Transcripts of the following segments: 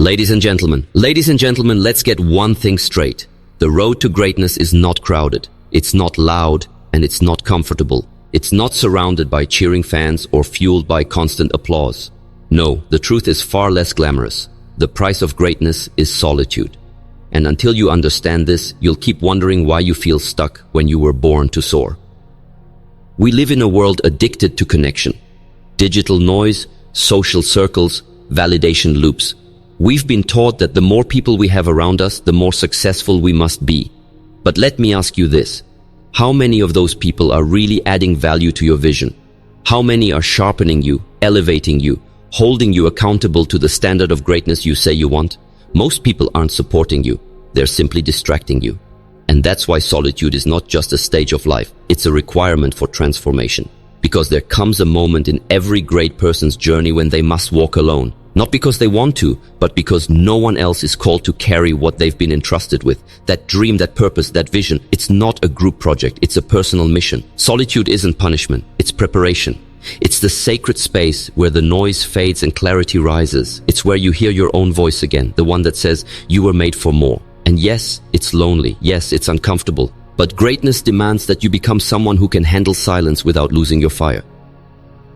Ladies and gentlemen, let's get one thing straight. The road to greatness is not crowded, it's not loud, and it's not comfortable. It's not surrounded by cheering fans or fueled by constant applause. No, the truth is far less glamorous. The price of greatness is solitude. And until you understand this, you'll keep wondering why you feel stuck when you were born to soar. We live in a world addicted to connection. Digital noise, social circles, validation loops. We've been taught that the more people we have around us, the more successful we must be. But let me ask you this. How many of those people are really adding value to your vision? How many are sharpening you, elevating you, holding you accountable to the standard of greatness you say you want? Most people aren't supporting you. They're simply distracting you. And that's why solitude is not just a stage of life. It's a requirement for transformation. Because there comes a moment in every great person's journey when they must walk alone. Not because they want to, but because no one else is called to carry what they've been entrusted with. That dream, that purpose, that vision. It's not a group project, it's a personal mission. Solitude isn't punishment, it's preparation. It's the sacred space where the noise fades and clarity rises. It's where you hear your own voice again, the one that says you were made for more. And yes, it's lonely, yes, it's uncomfortable. But greatness demands that you become someone who can handle silence without losing your fire.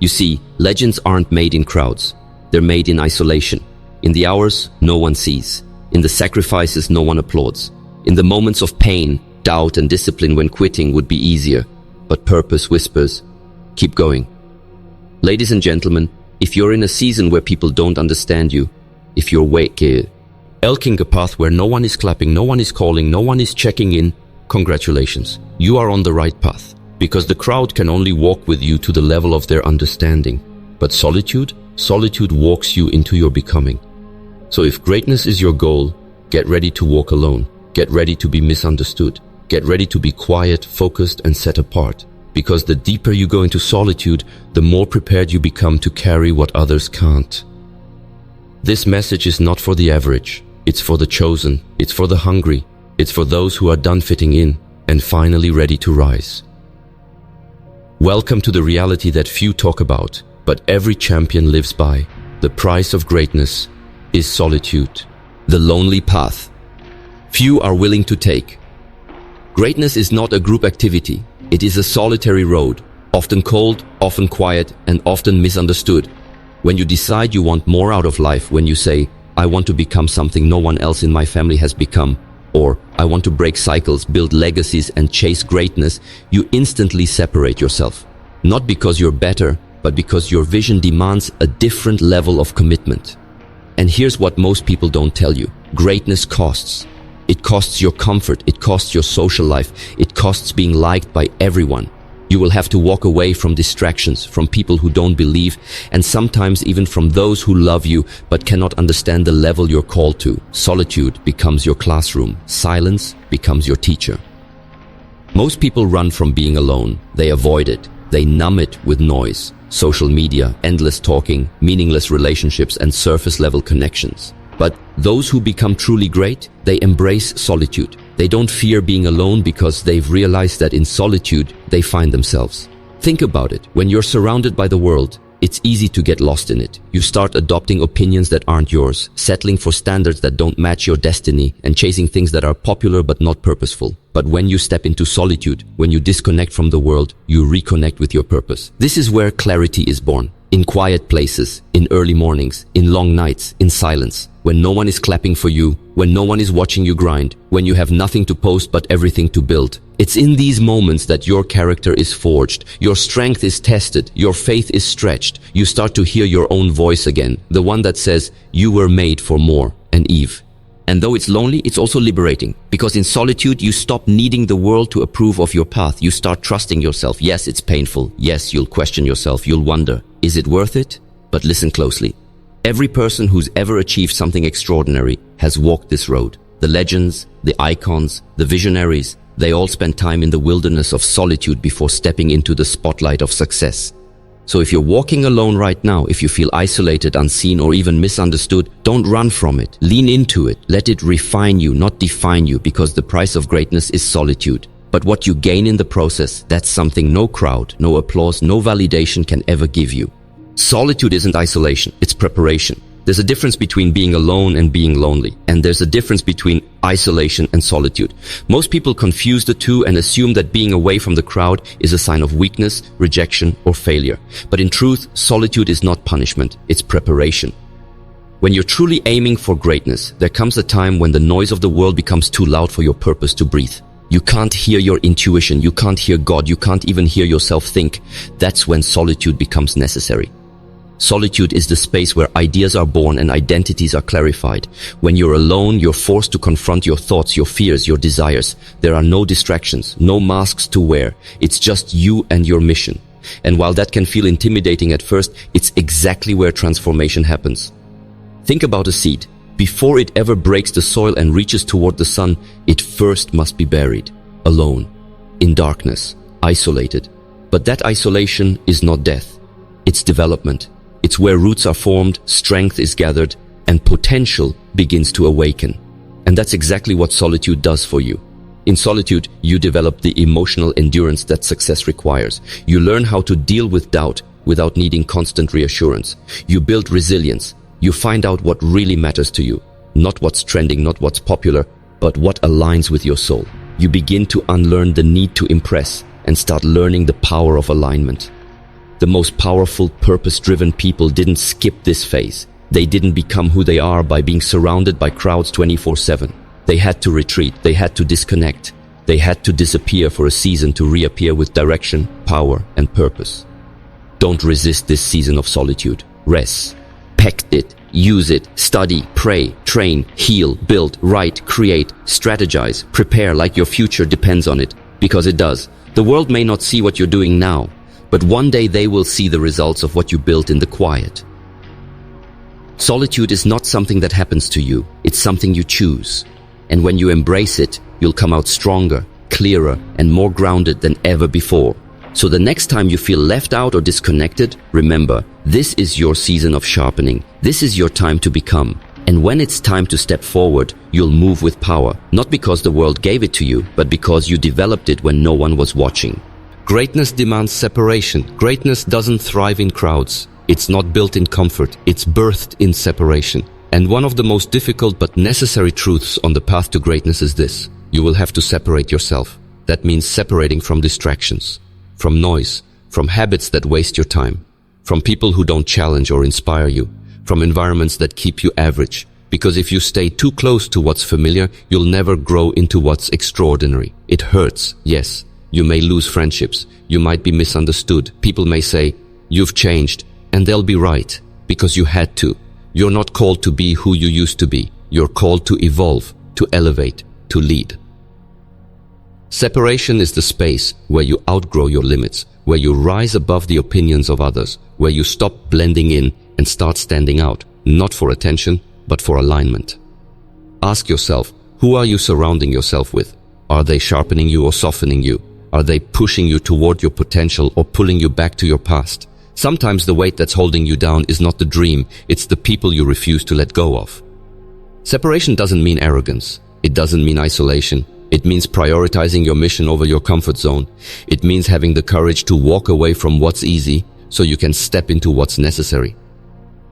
You see, legends aren't made in crowds. They're made in isolation. In the hours no one sees. In the sacrifices no one applauds. In the moments of pain, doubt and discipline when quitting would be easier. But purpose whispers, keep going. Ladies and gentlemen, if you're in a season where people don't understand you, if you're walking a path where no one is clapping, no one is calling, no one is checking in, congratulations. You are on the right path. Because the crowd can only walk with you to the level of their understanding. But solitude walks you into your becoming. So if greatness is your goal, get ready to walk alone. Get ready to be misunderstood. Get ready to be quiet, focused, and set apart. Because the deeper you go into solitude, the more prepared you become to carry what others can't. This message is not for the average. It's for the chosen. It's for the hungry. It's for those who are done fitting in and finally ready to rise. Welcome to the reality that few talk about, but every champion lives by. The price of greatness is solitude, the lonely path few are willing to take. Greatness is not a group activity. It is a solitary road, often cold, often quiet, and often misunderstood. When you decide you want more out of life, when you say, I want to become something no one else in my family has become, or I want to break cycles, build legacies, and chase greatness, you instantly separate yourself. Not because you're better, but because your vision demands a different level of commitment. And here's what most people don't tell you. Greatness costs. It costs your comfort, it costs your social life, it costs being liked by everyone. You will have to walk away from distractions, from people who don't believe, and sometimes even from those who love you but cannot understand the level you're called to. Solitude becomes your classroom. Silence becomes your teacher. Most people run from being alone. They avoid it. They numb it with noise. Social media, endless talking, meaningless relationships, and surface-level connections. But those who become truly great, they embrace solitude. They don't fear being alone because they've realized that in solitude, they find themselves. Think about it. When you're surrounded by the world, it's easy to get lost in it. You start adopting opinions that aren't yours, settling for standards that don't match your destiny, and chasing things that are popular but not purposeful. But when you step into solitude, when you disconnect from the world, you reconnect with your purpose. This is where clarity is born. In quiet places, in early mornings, in long nights, in silence. When no one is clapping for you, when no one is watching you grind, when you have nothing to post but everything to build. It's in these moments that your character is forged, your strength is tested, your faith is stretched. You start to hear your own voice again, the one that says, you were made for more, and Eve. And though it's lonely, it's also liberating. Because in solitude, you stop needing the world to approve of your path. You start trusting yourself. Yes, it's painful. Yes, you'll question yourself. You'll wonder, is it worth it? But listen closely. Every person who's ever achieved something extraordinary has walked this road. The legends, the icons, the visionaries, they all spent time in the wilderness of solitude before stepping into the spotlight of success. So if you're walking alone right now, if you feel isolated, unseen, or even misunderstood, don't run from it. Lean into it. Let it refine you, not define you, because the price of greatness is solitude. But what you gain in the process, that's something no crowd, no applause, no validation can ever give you. Solitude isn't isolation, it's preparation. There's a difference between being alone and being lonely. And there's a difference between isolation and solitude. Most people confuse the two and assume that being away from the crowd is a sign of weakness, rejection, or failure. But in truth, solitude is not punishment, it's preparation. When you're truly aiming for greatness, there comes a time when the noise of the world becomes too loud for your purpose to breathe. You can't hear your intuition, you can't hear God, you can't even hear yourself think. That's when solitude becomes necessary. Solitude is the space where ideas are born and identities are clarified. When you're alone, you're forced to confront your thoughts, your fears, your desires. There are no distractions, no masks to wear. It's just you and your mission. And while that can feel intimidating at first, it's exactly where transformation happens. Think about a seed. Before it ever breaks the soil and reaches toward the sun, it first must be buried, alone, in darkness, isolated. But that isolation is not death. It's development. It's where roots are formed, strength is gathered, and potential begins to awaken. And that's exactly what solitude does for you. In solitude, you develop the emotional endurance that success requires. You learn how to deal with doubt without needing constant reassurance. You build resilience. You find out what really matters to you. Not what's trending, not what's popular, but what aligns with your soul. You begin to unlearn the need to impress and start learning the power of alignment. The most powerful, purpose-driven people didn't skip this phase. They didn't become who they are by being surrounded by crowds 24/7. They had to retreat, they had to disconnect. They had to disappear for a season to reappear with direction, power, and purpose. Don't resist this season of solitude. Rest. Pact it, use it, study, pray, train, heal, build, write, create, strategize, prepare like your future depends on it. Because it does. The world may not see what you're doing now, but one day they will see the results of what you built in the quiet. Solitude is not something that happens to you, it's something you choose. And when you embrace it, you'll come out stronger, clearer, and more grounded than ever before. So the next time you feel left out or disconnected, remember, this is your season of sharpening. This is your time to become. And when it's time to step forward, you'll move with power, not because the world gave it to you, but because you developed it when no one was watching. Greatness demands separation. Greatness doesn't thrive in crowds. It's not built in comfort. It's birthed in separation. And one of the most difficult but necessary truths on the path to greatness is this. You will have to separate yourself. That means separating from distractions, from noise, from habits that waste your time, from people who don't challenge or inspire you, from environments that keep you average. Because if you stay too close to what's familiar, you'll never grow into what's extraordinary. It hurts, yes. You may lose friendships. You might be misunderstood. People may say, you've changed, and they'll be right, because you had to. You're not called to be who you used to be. You're called to evolve, to elevate, to lead. Separation is the space where you outgrow your limits, where you rise above the opinions of others, where you stop blending in and start standing out, not for attention, but for alignment. Ask yourself, who are you surrounding yourself with? Are they sharpening you or softening you? Are they pushing you toward your potential or pulling you back to your past? Sometimes the weight that's holding you down is not the dream, it's the people you refuse to let go of. Separation doesn't mean arrogance. It doesn't mean isolation. It means prioritizing your mission over your comfort zone. It means having the courage to walk away from what's easy so you can step into what's necessary.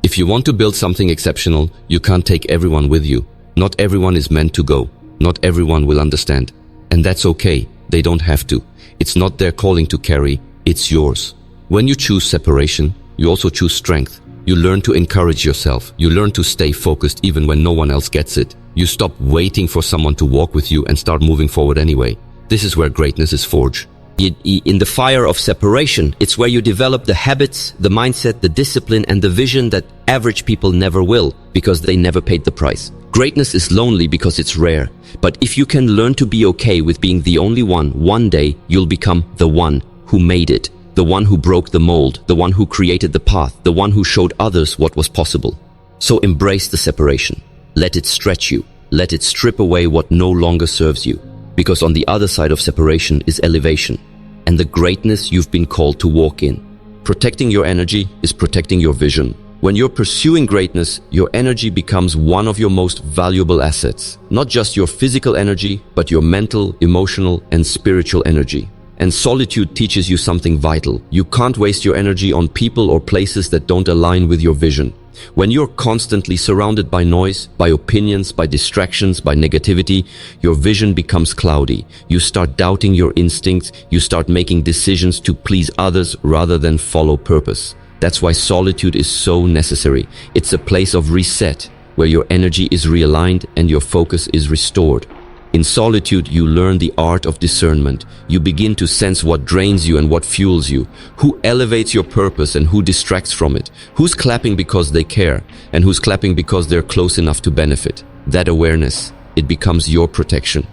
If you want to build something exceptional, you can't take everyone with you. Not everyone is meant to go. Not everyone will understand. And that's okay. They don't have to. It's not their calling to carry, it's yours. When you choose separation, you also choose strength. You learn to encourage yourself. You learn to stay focused even when no one else gets it. You stop waiting for someone to walk with you and start moving forward anyway. This is where greatness is forged. In the fire of separation, it's where you develop the habits, the mindset, the discipline, and the vision that average people never will, because they never paid the price. Greatness is lonely because it's rare. But if you can learn to be okay with being the only one day you'll become the one who made it, the one who broke the mold, the one who created the path, the one who showed others what was possible. So embrace the separation. Let it stretch you. Let it strip away what no longer serves you. Because on the other side of separation is elevation and the greatness you've been called to walk in. Protecting your energy is protecting your vision. When you're pursuing greatness, your energy becomes one of your most valuable assets. Not just your physical energy, but your mental, emotional, and spiritual energy. And solitude teaches you something vital. You can't waste your energy on people or places that don't align with your vision. When you're constantly surrounded by noise, by opinions, by distractions, by negativity, your vision becomes cloudy. You start doubting your instincts. You start making decisions to please others rather than follow purpose. That's why solitude is so necessary. It's a place of reset, where your energy is realigned and your focus is restored. In solitude, you learn the art of discernment. You begin to sense what drains you and what fuels you, who elevates your purpose and who distracts from it, who's clapping because they care and who's clapping because they're close enough to benefit. That awareness, it becomes your protection.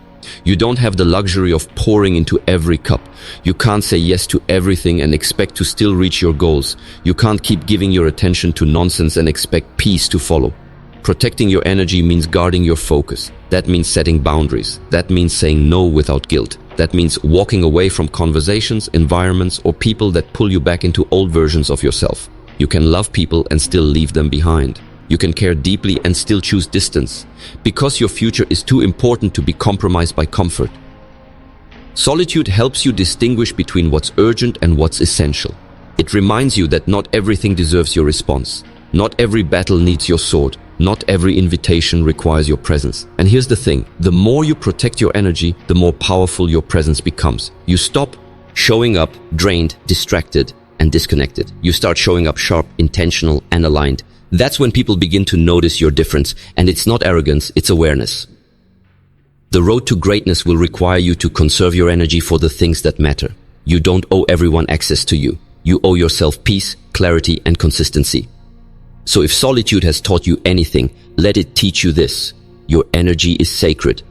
You don't have the luxury of pouring into every cup. You can't say yes to everything and expect to still reach your goals. You can't keep giving your attention to nonsense and expect peace to follow. Protecting your energy means guarding your focus. That means setting boundaries. That means saying no without guilt. That means walking away from conversations, environments, or people that pull you back into old versions of yourself. You can love people and still leave them behind. You can care deeply and still choose distance, because your future is too important to be compromised by comfort. Solitude helps you distinguish between what's urgent and what's essential. It reminds you that not everything deserves your response. Not every battle needs your sword. Not every invitation requires your presence. And here's the thing, the more you protect your energy, the more powerful your presence becomes. You stop showing up drained, distracted, and disconnected. You start showing up sharp, intentional, and aligned. That's when people begin to notice your difference, and it's not arrogance, it's awareness. The road to greatness will require you to conserve your energy for the things that matter. You don't owe everyone access to you. You owe yourself peace, clarity, and consistency. So if solitude has taught you anything, let it teach you this. Your energy is sacred,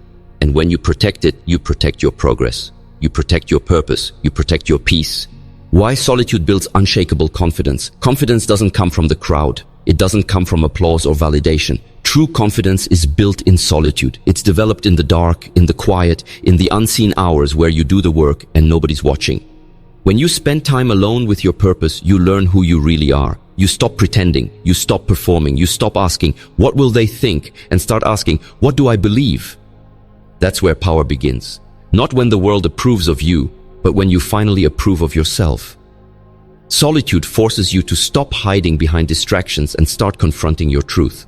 and when you protect it, you protect your progress. You protect your purpose. You protect your peace. Why solitude builds unshakable confidence? Confidence doesn't come from the crowd. It doesn't come from applause or validation. True confidence is built in solitude. It's developed in the dark, in the quiet, in the unseen hours where you do the work and nobody's watching. When you spend time alone with your purpose, you learn who you really are. You stop pretending, you stop performing, you stop asking, what will they think? And start asking, what do I believe? That's where power begins. Not when the world approves of you, but when you finally approve of yourself. Solitude forces you to stop hiding behind distractions and start confronting your truth.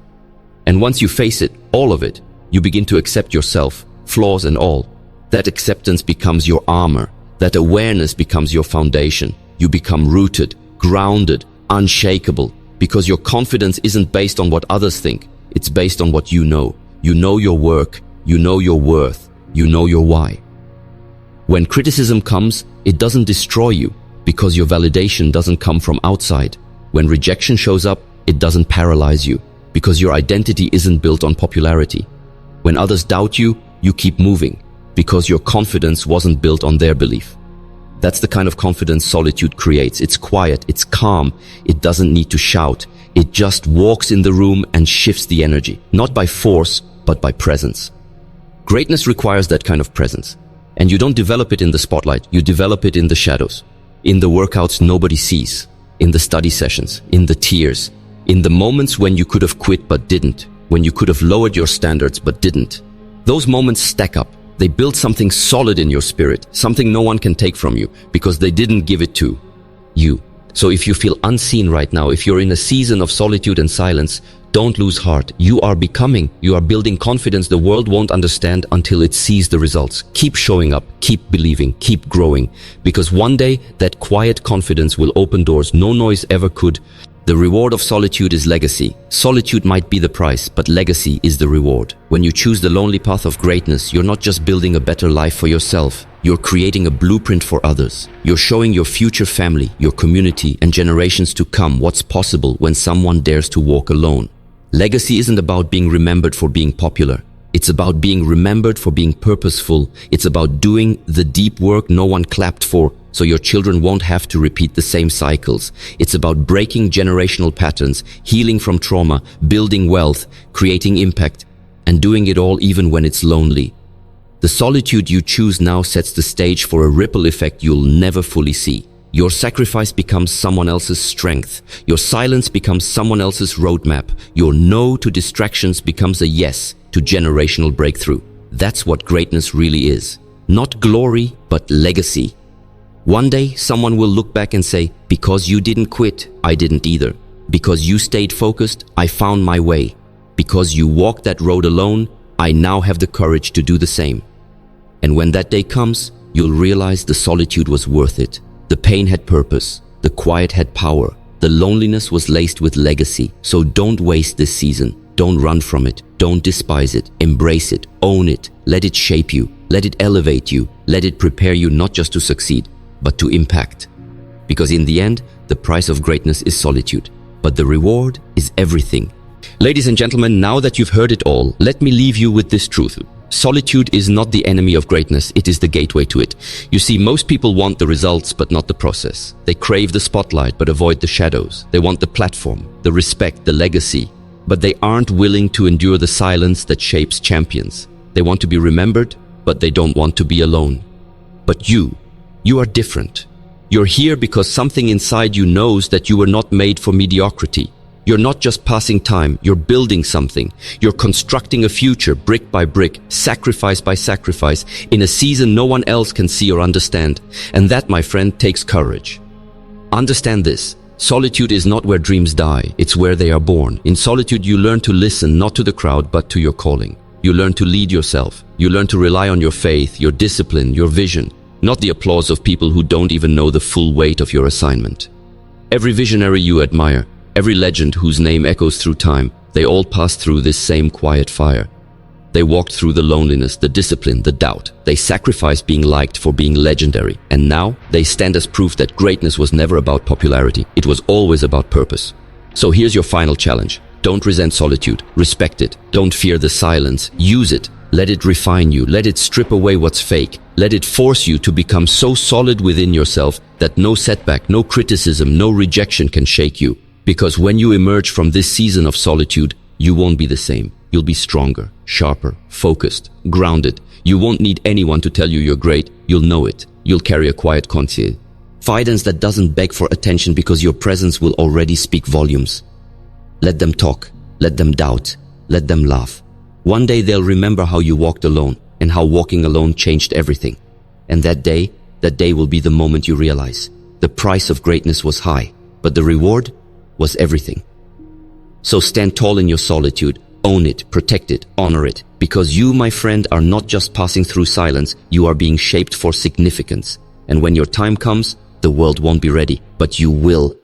And once you face it, all of it, you begin to accept yourself, flaws and all. That acceptance becomes your armor. That awareness becomes your foundation. You become rooted, grounded, unshakable, because your confidence isn't based on what others think. It's based on what you know. You know your work, you know your worth, you know your why. When criticism comes, it doesn't destroy you, because your validation doesn't come from outside. When rejection shows up, it doesn't paralyze you, because your identity isn't built on popularity. When others doubt you, you keep moving, because your confidence wasn't built on their belief. That's the kind of confidence solitude creates. It's quiet, it's calm, it doesn't need to shout. It just walks in the room and shifts the energy, not by force, but by presence. Greatness requires that kind of presence. And you don't develop it in the spotlight, you develop it in the shadows. In the workouts nobody sees, in the study sessions, in the tears, in the moments when you could have quit but didn't, when you could have lowered your standards but didn't. Those moments stack up. They build something solid in your spirit, something no one can take from you, because they didn't give it to you. So if you feel unseen right now, if you're in a season of solitude and silence, don't lose heart. You are building confidence the world won't understand until it sees the results. Keep showing up, keep believing, keep growing, because one day that quiet confidence will open doors no noise ever could. The reward of solitude is legacy. Solitude might be the price, but legacy is the reward. When you choose the lonely path of greatness, you're not just building a better life for yourself. You're creating a blueprint for others. You're showing your future family, your community, and generations to come what's possible when someone dares to walk alone. Legacy isn't about being remembered for being popular. It's about being remembered for being purposeful. It's about doing the deep work no one clapped for, so your children won't have to repeat the same cycles. It's about breaking generational patterns, healing from trauma, building wealth, creating impact, and doing it all even when it's lonely. The solitude you choose now sets the stage for a ripple effect you'll never fully see. Your sacrifice becomes someone else's strength. Your silence becomes someone else's roadmap. Your no to distractions becomes a yes to generational breakthrough. That's what greatness really is. Not glory, but legacy. One day, someone will look back and say, because you didn't quit, I didn't either. Because you stayed focused, I found my way. Because you walked that road alone, I now have the courage to do the same. And when that day comes, you'll realize the solitude was worth it. The pain had purpose. The quiet had power. The loneliness was laced with legacy. So don't waste this season. Don't run from it. Don't despise it. Embrace it. Own it. Let it shape you. Let it elevate you. Let it prepare you not just to succeed, but to impact. Because in the end, the price of greatness is solitude, but the reward is everything. Ladies and gentlemen, now that you've heard it all, let me leave you with this truth. Solitude is not the enemy of greatness, it is the gateway to it. You see, most people want the results, but not the process. They crave the spotlight, but avoid the shadows. They want the platform, the respect, the legacy, but they aren't willing to endure the silence that shapes champions. They want to be remembered, but they don't want to be alone. But you are different. You're here because something inside you knows that you were not made for mediocrity. You're not just passing time, you're building something. You're constructing a future brick by brick, sacrifice by sacrifice, in a season no one else can see or understand. And that, my friend, takes courage. Understand this. Solitude is not where dreams die, it's where they are born. In solitude, you learn to listen not to the crowd, but to your calling. You learn to lead yourself. You learn to rely on your faith, your discipline, your vision, not the applause of people who don't even know the full weight of your assignment. Every visionary you admire, every legend whose name echoes through time, they all passed through this same quiet fire. They walked through the loneliness, the discipline, the doubt. They sacrificed being liked for being legendary. And now they stand as proof that greatness was never about popularity. It was always about purpose. So here's your final challenge. Don't resent solitude. Respect it. Don't fear the silence. Use it. Let it refine you. Let it strip away what's fake. Let it force you to become so solid within yourself that no setback, no criticism, no rejection can shake you. Because when you emerge from this season of solitude, you won't be the same. You'll be stronger, sharper, focused, grounded. You won't need anyone to tell you you're great. You'll know it. You'll carry a quiet conscience. Confidence that doesn't beg for attention because your presence will already speak volumes. Let them talk. Let them doubt. Let them laugh. One day they'll remember how you walked alone and how walking alone changed everything. And that day will be the moment you realize the price of greatness was high, but the reward was everything. So stand tall in your solitude, own it, protect it, honor it, because you, my friend, are not just passing through silence, you are being shaped for significance. And when your time comes, the world won't be ready, but you will